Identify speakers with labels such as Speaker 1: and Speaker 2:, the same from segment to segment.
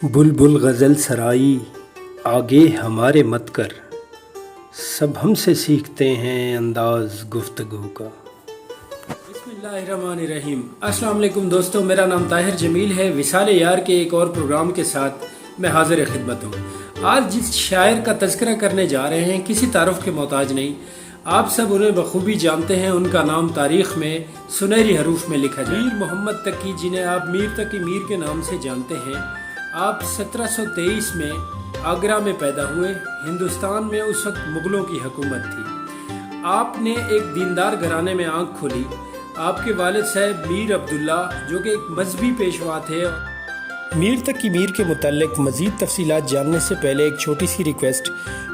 Speaker 1: بلبل غزل سرائی آگے ہمارے مت کر، سب ہم سے سیکھتے ہیں انداز گفتگو کا۔ بسم اللہ الرحمن الرحیم۔ السلام علیکم دوستو، میرا نام طاہر جمیل ہے۔ وصال یار کے ایک اور پروگرام کے ساتھ میں حاضر خدمت ہوں۔ آج جس شاعر کا تذکرہ کرنے جا رہے ہیں کسی تعارف کے محتاج نہیں، آپ سب انہیں بخوبی جانتے ہیں۔ ان کا نام تاریخ میں سنہری حروف میں لکھا جائے۔ میر محمد تقی، جنہیں آپ میر تقی میر کے نام سے جانتے ہیں، آپ 1723 میں آگرہ میں پیدا ہوئے۔ ہندوستان میں اس وقت مغلوں کی حکومت تھی۔ آپ نے ایک دیندار گھرانے میں آنکھ کھولی۔ آپ کے والد صاحب میر عبداللہ جو کہ ایک مذہبی پیشوا تھے۔ میر تقی میر کے متعلق مزید تفصیلات جاننے سے پہلے ایک چھوٹی سی ریکویسٹ،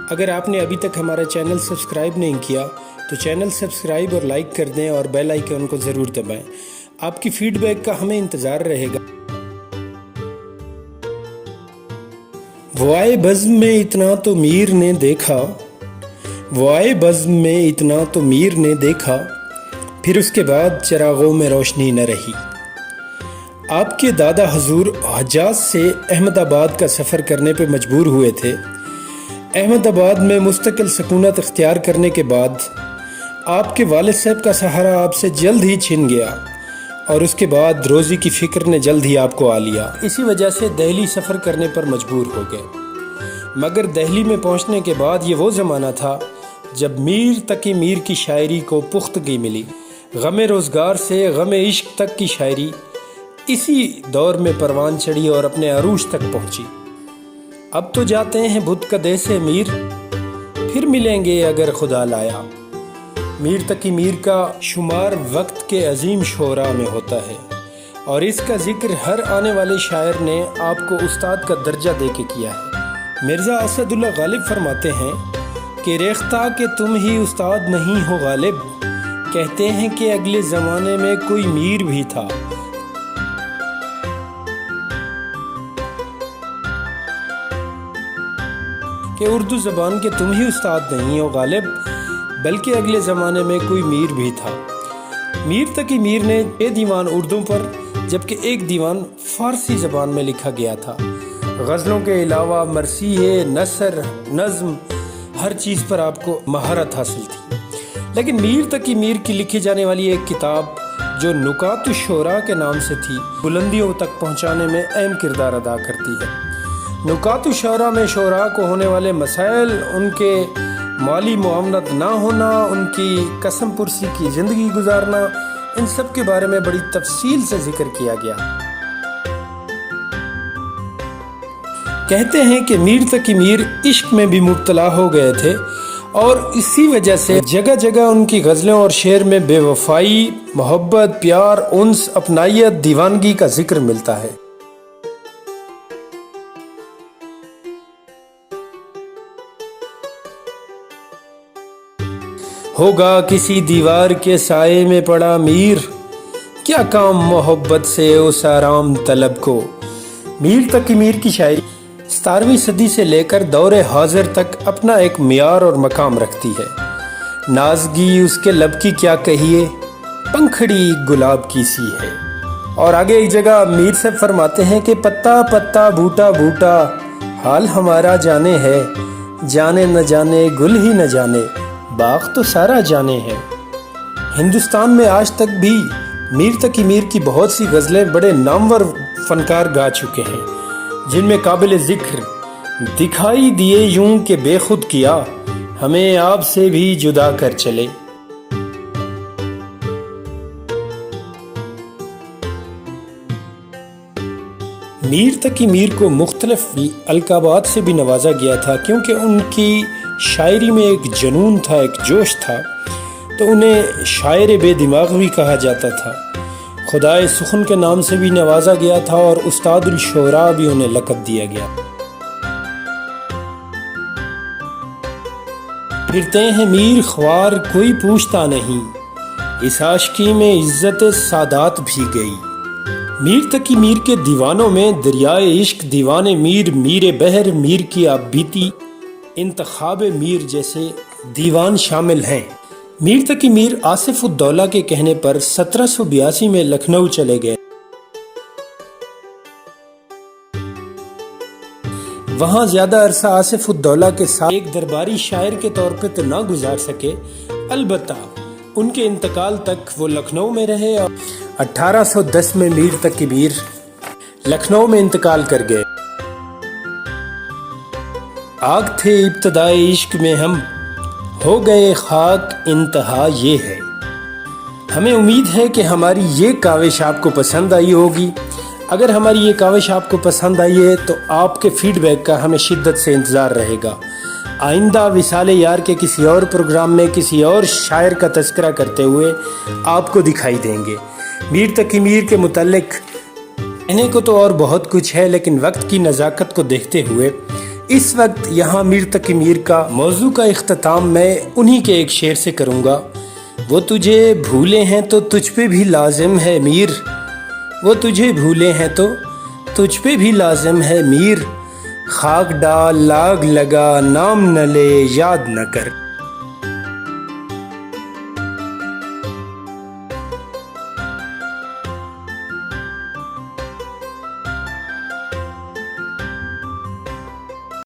Speaker 1: اگر آپ نے ابھی تک ہمارا چینل سبسکرائب نہیں کیا تو چینل سبسکرائب اور لائک کر دیں اور بیل آئیکن کو ضرور دبائیں۔ آپ کی فیڈ بیک کا ہمیں انتظار رہے گا۔ وہ آئے بزم میں اتنا تو میر نے دیکھا، وہ آئے بزم میں اتنا تو میر نے دیکھا، پھر اس کے بعد چراغوں میں روشنی نہ رہی۔ آپ کے دادا حضور حجاز سے احمد آباد کا سفر کرنے پہ مجبور ہوئے تھے۔ احمد آباد میں مستقل سکونت اختیار کرنے کے بعد آپ کے والد صاحب کا سہارا آپ سے جلد ہی چھن گیا اور اس کے بعد روزی کی فکر نے جلد ہی آپ کو آ لیا۔ اسی وجہ سے دہلی سفر کرنے پر مجبور ہو گئے۔ مگر دہلی میں پہنچنے کے بعد یہ وہ زمانہ تھا جب میر تقی میر کی شاعری کو پختگی ملی۔ غم روزگار سے غم عشق تک کی شاعری اسی دور میں پروان چڑھی اور اپنے عروج تک پہنچی۔ اب تو جاتے ہیں بت کدے سے میر، پھر ملیں گے اگر خدا لایا۔ میر تقی میر کا شمار وقت کے عظیم شعراء میں ہوتا ہے اور اس کا ذکر ہر آنے والے شاعر نے آپ کو استاد کا درجہ دے کے کیا ہے۔ مرزا اسد اللہ غالب فرماتے ہیں کہ ریختہ کہ تم ہی استاد نہیں ہو غالب، کہتے ہیں کہ اگلے زمانے میں کوئی میر بھی تھا۔ کہ اردو زبان کے تم ہی استاد نہیں ہو غالب، بلکہ اگلے زمانے میں کوئی میر بھی تھا۔ میر تقی میر نے 6 دیوان اردو پر جبکہ ایک دیوان فارسی زبان میں لکھا گیا تھا۔ غزلوں کے علاوہ مرثیے، نثر، نظم، ہر چیز پر آپ کو مہارت حاصل تھی۔ لیکن میر تقی میر کی لکھی جانے والی ایک کتاب جو نکات الشعراء کے نام سے تھی، بلندیوں تک پہنچانے میں اہم کردار ادا کرتی ہے۔ نکات الشعراء میں شعراء کو ہونے والے مسائل، ان کے مالی معاونت نہ ہونا، ان کی قسم پرسی کی زندگی گزارنا، ان سب کے بارے میں بڑی تفصیل سے ذکر کیا گیا۔ کہتے ہیں کہ میر تقی میر عشق میں بھی مبتلا ہو گئے تھے اور اسی وجہ سے جگہ جگہ ان کی غزلیں اور شعر میں بے وفائی، محبت، پیار، انس، اپنائیت، دیوانگی کا ذکر ملتا ہے۔ ہوگا کسی دیوار کے سائے میں پڑا میر، کیا کام محبت سے اس آرام طلب کو۔ میر تقی میر کی شاعری 17ویں صدی سے لے کر دور حاضر تک اپنا ایک معیار اور مقام رکھتی ہے۔ نازگی اس کے لب کی کیا کہیے، پنکھڑی گلاب کی سی ہے۔ اور آگے ایک جگہ میر صاحب فرماتے ہیں کہ پتا پتا بوٹا بوٹا حال ہمارا جانے ہے، جانے نہ جانے گل ہی نہ جانے باغ تو سارا جانے ہے۔ ہندوستان میں آج تک بھی میر تقی میر کی بہت سی غزلیں بڑے نامور فنکار گا چکے ہیں، جن میں قابل ذکر دکھائی دیے یوں کہ بے خود کیا، ہمیں آپ سے بھی جدا کر چلے۔ میر تقی میر کو مختلف القابات سے بھی نوازا گیا تھا، کیونکہ ان کی شاعری میں ایک جنون تھا، ایک جوش تھا، تو انہیں شاعر بے دماغ بھی کہا جاتا تھا۔ خدائے سخن کے نام سے بھی نوازا گیا تھا اور استاد الشعراء بھی انہیں لقب دیا گیا۔ پھرتے ہیں میر خوار کوئی پوچھتا نہیں، اس عاشقی میں عزت سادات بھی گئی۔ میر تقی میر کے دیوانوں میں دریائے عشق، دیوان میر، میر بحر، میر کی آپ بیتی، انتخاب میر جیسے دیوان شامل ہیں۔ میر تقی میر آصف الدولہ کے کہنے پر 1782 میں لکھنؤ چلے گئے۔ وہاں زیادہ عرصہ آصف الدولہ کے ساتھ ایک درباری شاعر کے طور پہ تو نہ گزار سکے، البتہ ان کے انتقال تک وہ لکھنؤ میں رہے اور 1810 میں میر تقی میر لکھنؤ میں انتقال کر گئے۔ آگ تھے ابتدائے عشق میں ہم، ہو گئے خاک انتہا یہ ہے۔ ہمیں امید ہے کہ ہماری یہ کاوش آپ کو پسند آئی ہوگی۔ اگر ہماری یہ کاوش آپ کو پسند آئی ہے تو آپ کے فیڈ بیک کا ہمیں شدت سے انتظار رہے گا۔ آئندہ وصال یار کے کسی اور پروگرام میں کسی اور شاعر کا تذکرہ کرتے ہوئے آپ کو دکھائی دیں گے۔ میر تقی میر کے متعلق کہنے کو تو اور بہت کچھ ہے، لیکن وقت کی نزاکت کو دیکھتے ہوئے اس وقت یہاں میر تقی میر کا موضوع کا اختتام میں انہی کے ایک شعر سے کروں گا۔ وہ تجھے بھولے ہیں تو تجھ پہ بھی لازم ہے میر، وہ تجھے بھولے ہیں تو تجھ پہ بھی لازم ہے میر، خاک ڈال لاگ لگا نام نہ لے یاد نہ کر۔